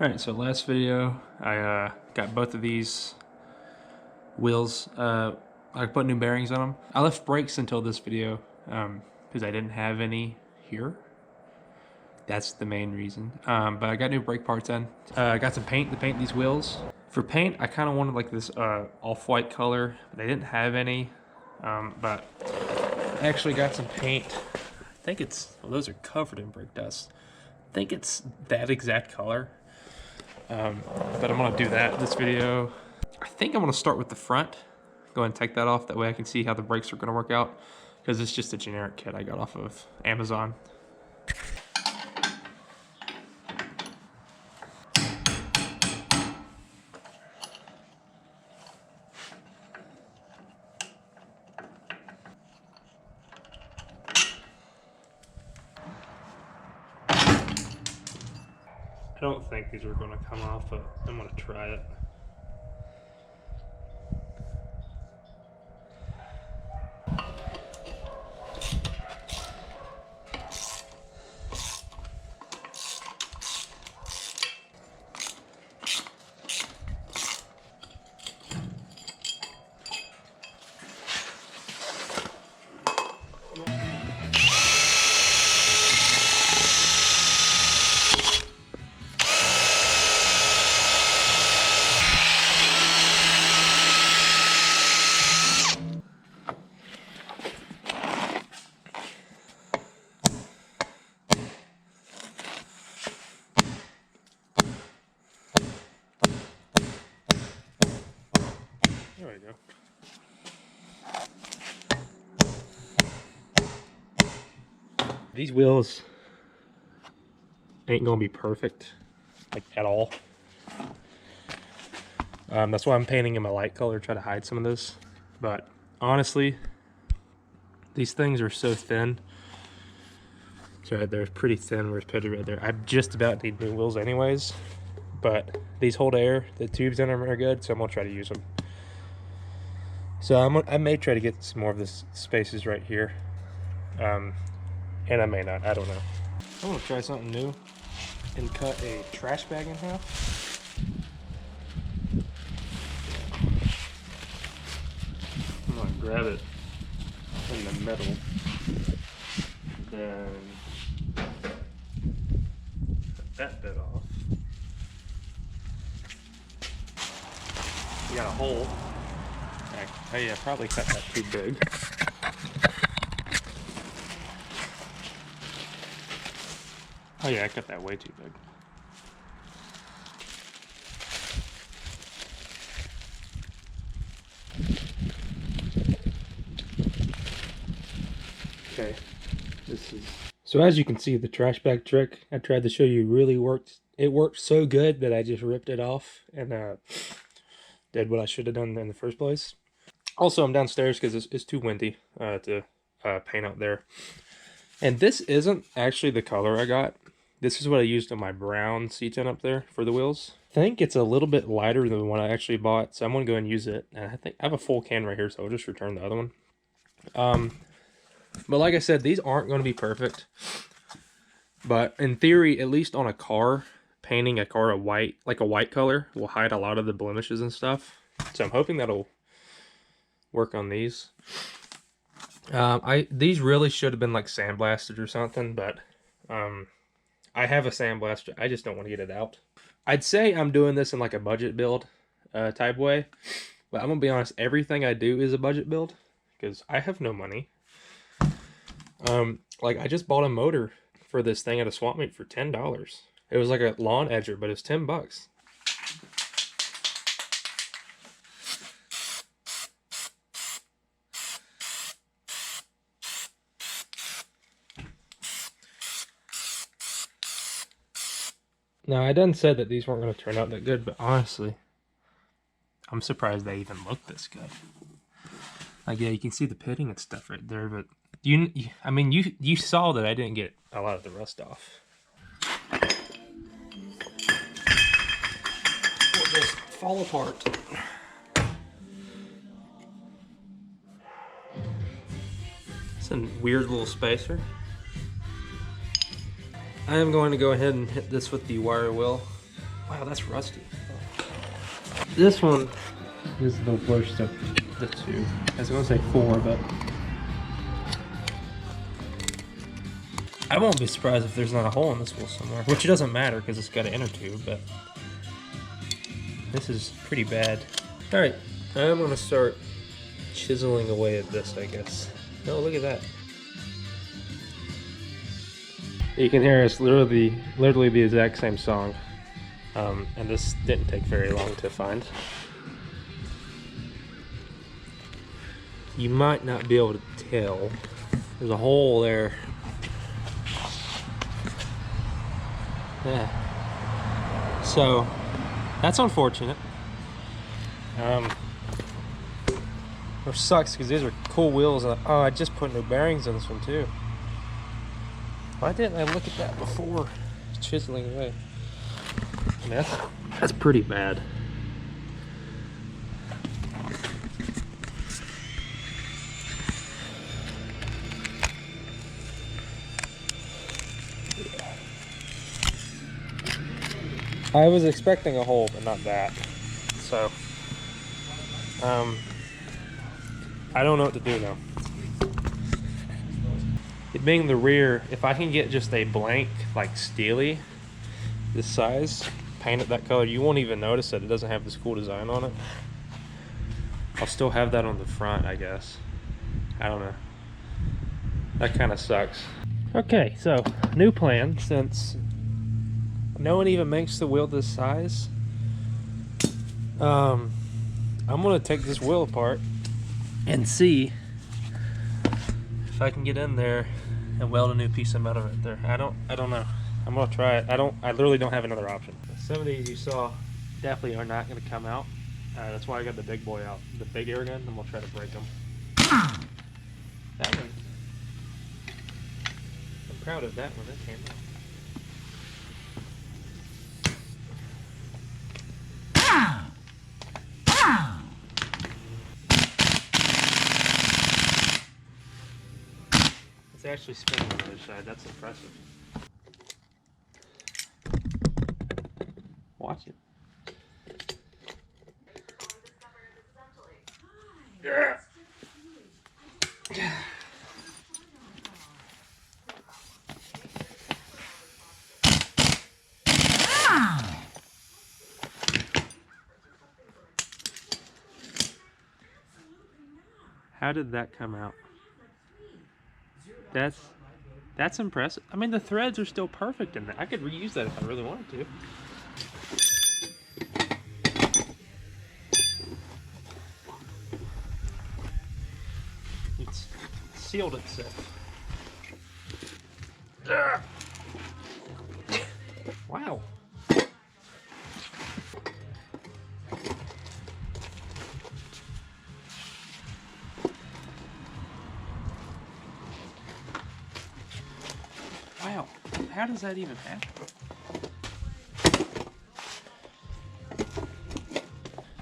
Alright, so last video, I got both of these wheels. I put new bearings on them. I left brakes until this video because I didn't have any here. That's the main reason. But I got new brake parts in. I got some paint to paint these wheels. For paint, I kind of wanted like this off-white color, but I didn't have any. But I actually got some paint. I think it's, well, those are covered in brake dust. I think it's that exact color. But I'm gonna do that this video. I think I'm gonna start with the front. Go ahead and take that off. That way I can see how the brakes are gonna work out. Because it's just a generic kit I got off of Amazon. I don't think these are gonna come off, but I'm gonna try it. There we go. These wheels ain't gonna be perfect, like at all. That's why I'm painting them a light color, try to hide some of this. But honestly, these things are so thin. So they're pretty thin where it's put right there. I just about need new wheels anyways, but these hold air. The tubes in them are good, so I'm gonna try to use them. So I may try to get some more of this spaces right here. And I may not, I don't know. I'm gonna try something new and cut a trash bag in half. I'm gonna grab it in the middle. Then cut that bit off. You got a hole. Oh yeah, probably cut that too big. Oh yeah, I cut that way too big. Okay, this is... So as you can see, the trash bag trick I tried to show you really worked. It worked so good that I just ripped it off and did what I should have done in the first place. Also, I'm downstairs because it's too windy to paint out there. And this isn't actually the color I got. This is what I used on my brown C10 up there for the wheels. I think it's a little bit lighter than the one I actually bought, so I'm going to go and use it. And I think I have a full can right here, so I'll just return the other one. But like I said, these aren't going to be perfect. But in theory, at least on a car, painting a car a white, like a white color, will hide a lot of the blemishes and stuff. So I'm hoping that'll work on these. These really should have been like sandblasted or something, but I have a sandblaster. I just don't want to get it out. I'd say I'm doing this in like a budget build type way, but I'm gonna be honest, everything I do is a budget build because I have no money. Like I just bought a motor for this thing at a swap meet for $10. It was like a lawn edger, but it's $10. Now, I done said that these weren't going to turn out that good, but honestly, I'm surprised they even look this good. Like, yeah, you can see the pitting and stuff right there, but I mean, you saw that I didn't get a lot of the rust off. Will just fall apart. It's a weird little spacer. I am going to go ahead and hit this with the wire wheel Wow, that's rusty. This one is the worst of the two. I was gonna say 4, but I won't be surprised if there's not a hole in this wheel somewhere, which it doesn't matter because it's got an inner tube, but this is pretty bad. All right, I'm gonna start chiseling away at this, I guess. Oh, look at that. You can hear it's literally the exact same song. And this didn't take very long to find. You might not be able to tell. There's a hole there. Yeah. So, that's unfortunate. Which sucks because these are cool wheels. Oh, I just put new bearings in this one too. Why didn't I look at that before? Chiseling away. I mean, that's pretty bad. I was expecting a hole, but not that. So, I don't know what to do now. It being the rear, if I can get just a blank, like steely, this size, paint it that color, you won't even notice that it doesn't have this cool design on it. I'll still have that on the front, I guess. I don't know. That kind of sucks. Okay, so new plan, since no one even makes the wheel this size. I'm gonna take this wheel apart and see if I can get in there and weld a new piece of metal right there. I don't know. I'm gonna try it. I literally don't have another option. Some of these you saw definitely are not gonna come out. That's why I got the big boy out, the big air gun. I'm gonna try to break them. That one, I'm proud of that one. That came out. It's actually spinning on the other side. That's impressive. Watch it. Yeah. How did that come out? That's impressive. I mean, the threads are still perfect in there. I could reuse that if I really wanted to. It's sealed itself. Wow. Wow, how does that even happen?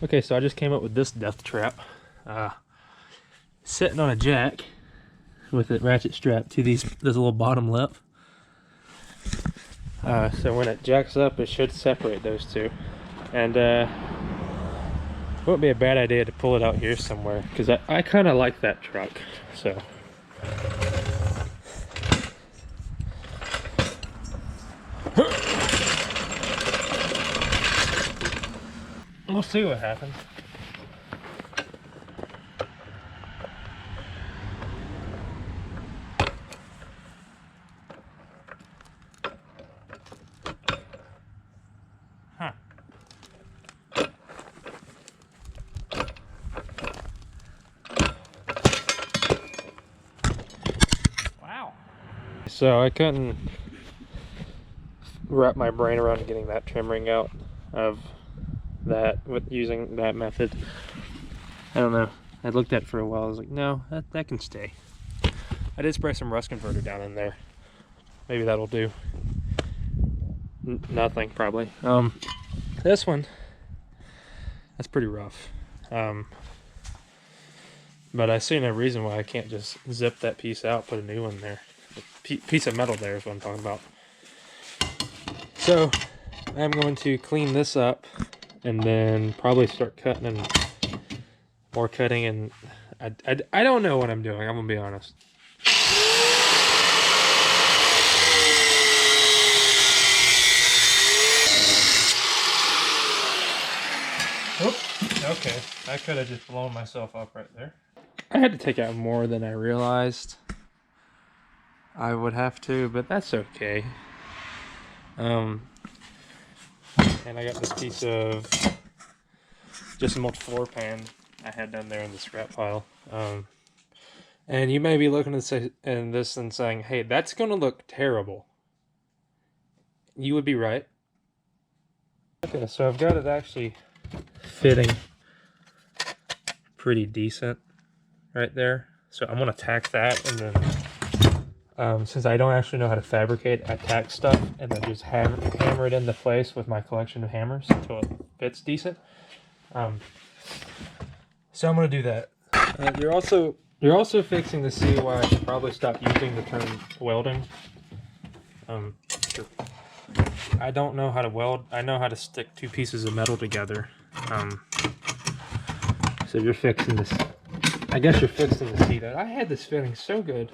Okay, so I just came up with this death trap. Sitting on a jack with a ratchet strap to this little bottom lip. So when it jacks up, it should separate those two. And it wouldn't be a bad idea to pull it out here somewhere, because I kind of like that truck, so. We'll see what happens. Huh. Wow. So I couldn't wrap my brain around getting that trim ring out of that with using that method. I don't know. I looked at it for a while. I was like, no, that can stay. I did spray some rust converter down in there. Maybe that'll do. Nothing, probably. This one, that's pretty rough. But I see no reason why I can't just zip that piece out, put a new one there. The piece of metal there is what I'm talking about. So I'm going to clean this up and then probably start cutting and more cutting, and I don't know what I'm doing, I'm gonna be honest. Oops, okay, I could have just blown myself up right there. I had to take out more than I realized I would have to, but that's okay. And I got this piece of just an old floor pan I had down there in the scrap pile. And you may be looking at this and saying, hey, that's going to look terrible. You would be right. Okay, so I've got it actually fitting pretty decent right there. So I'm going to tack that, and then since I don't actually know how to fabricate, I tack stuff and then just hammer it into place with my collection of hammers until it fits decent. So I'm going to do that. You're also fixing to see why I should probably stop using the term welding. I don't know how to weld. I know how to stick two pieces of metal together. So you're fixing this. I guess you're fixing to see that. I had this fitting so good.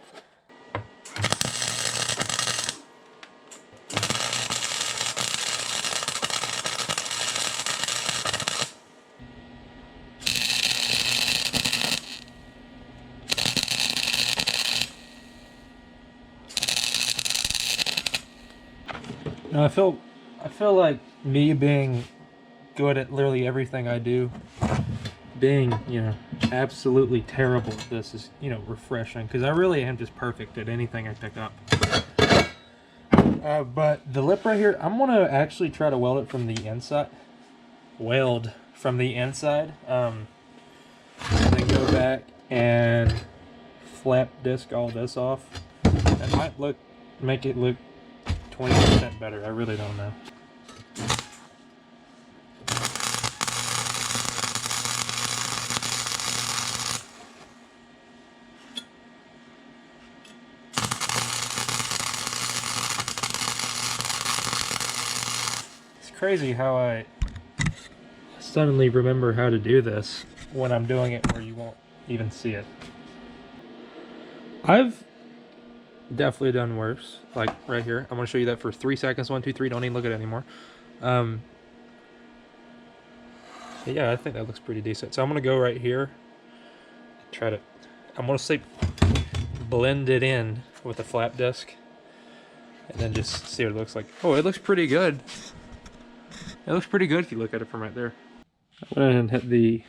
Now I feel like me being good at literally everything I do, being, you know, absolutely terrible at this is, you know, refreshing, because I really am just perfect at anything I pick up. But the lip right here, I'm gonna actually try to weld from the inside. And then go back and flap disc all this off. That might make it look 20% better. I really don't know. It's crazy how I suddenly remember how to do this when I'm doing it where you won't even see it. I've definitely done worse, like right here. I'm going to show you that for 3 seconds. 1, 2, 3. Don't even look at it anymore. Yeah, I think that looks pretty decent. So I'm going to go right here. I'm going to say blend it in with a flap disc. And then just see what it looks like. Oh, it looks pretty good. It looks pretty good if you look at it from right there. I went ahead and hit the...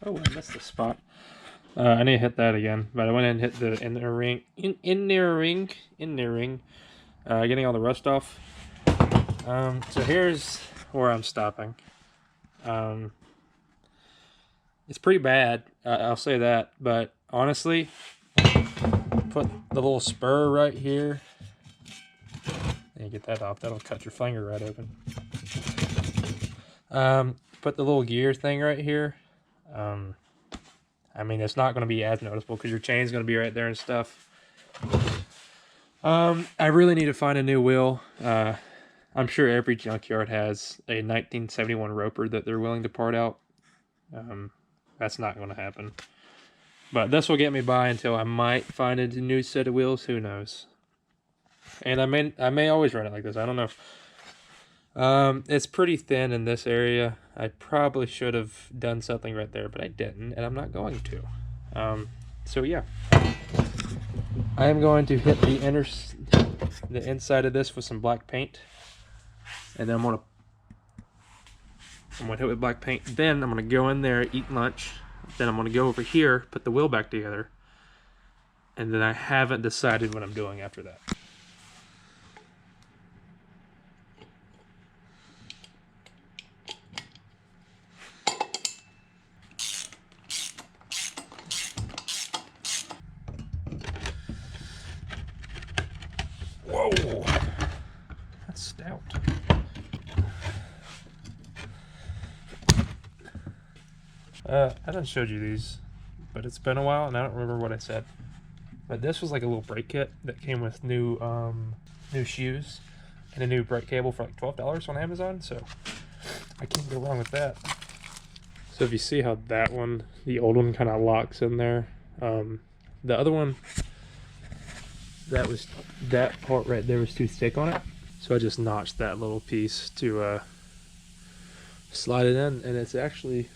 Oh, I missed the spot. I need to hit that again, but I went ahead and hit the inner ring, getting all the rust off. So here's where I'm stopping. It's pretty bad, I'll say that, but honestly, put the little spur right here. And get that off, that'll cut your finger right open. Put the little gear thing right here. I mean, it's not going to be as noticeable because your chain's going to be right there and stuff. I really need to find a new wheel. I'm sure every junkyard has a 1971 Roper that they're willing to part out. That's not going to happen. But this will get me by until I might find a new set of wheels. Who knows? And I may always run it like this. I don't know. It's pretty thin in this area. I probably should have done something right there, but I didn't, and I'm not going to. So yeah, I am going to hit the inside of this with some black paint, and then I'm gonna hit with black paint. Then I'm gonna go in there, eat lunch. Then I'm gonna go over here, put the wheel back together, and then I haven't decided what I'm doing after that. Whoa, that's stout. I done showed you these, but it's been a while and I don't remember what I said. But this was like a little brake kit that came with new shoes. and a new brake cable for like $12 on Amazon, so I can't go wrong with that. So if you see how that one, the old one, kind of locks in there, the other one, that part right there was too thick on it, so I just notched that little piece to slide it in, and it's actually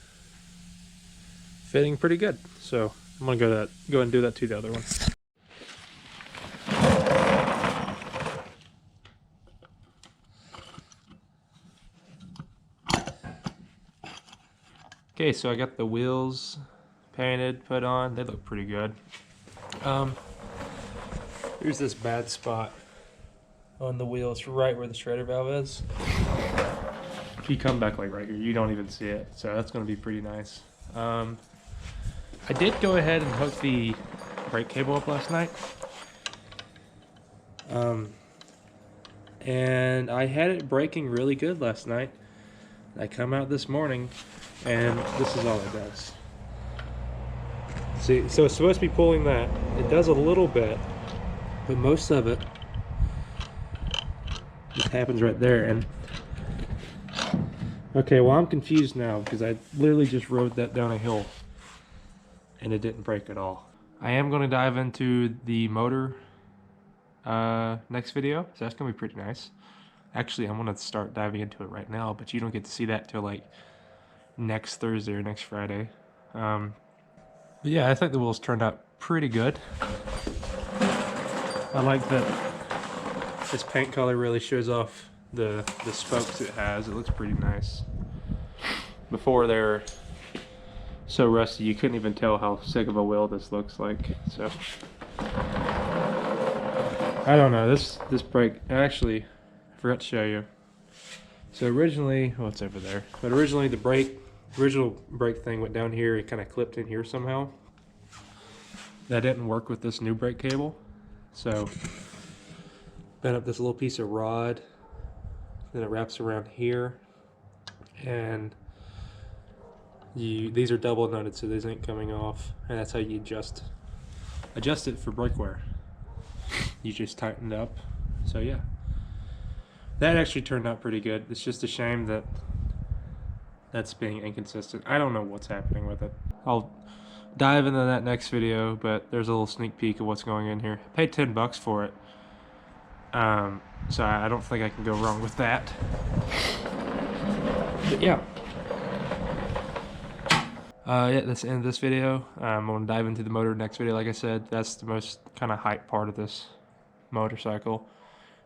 fitting pretty good. So I'm gonna go ahead and do that to the other one. Okay, so I got the wheels painted, put on. They look pretty good. Here's this bad spot on the wheel. It's right where the shredder valve is. If you come back like right here, you don't even see it. So that's gonna be pretty nice. I did go ahead and hook the brake cable up last night. And I had it braking really good last night. I come out this morning and this is all it does. See, so it's supposed to be pulling that. It does a little bit, but most of it just happens right there. And okay, well, I'm confused now because I literally just rode that down a hill and it didn't brake at all. I am going to dive into the motor next video, so that's going to be pretty nice. Actually, I'm going to start diving into it right now, but you don't get to see that till like next Thursday or next Friday. But yeah, I think the wheels turned out pretty good. I like that this paint color really shows off the spokes it has. It looks pretty nice. Before they're so rusty, you couldn't even tell how sick of a wheel this looks like. So I don't know. This brake, actually, I forgot to show you. So originally, oh, it's over there. But originally the original brake thing went down here. It kind of clipped in here somehow. That didn't work with this new brake cable. So bent up this little piece of rod. Then it wraps around here. And these are double nutted, so these ain't coming off. And that's how you adjust it for brake wear. You just tighten it up. So yeah. That actually turned out pretty good. It's just a shame that that's being inconsistent. I don't know what's happening with it. I'll dive into that next video, but there's a little sneak peek of what's going in here. I paid $10 for it. So I don't think I can go wrong with that. But yeah. Yeah, that's the end of this video. I'm going to dive into the motor next video. Like I said, that's the most kind of hype part of this motorcycle.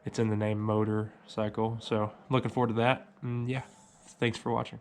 It's in the name motorcycle. So looking forward to that. And yeah, thanks for watching.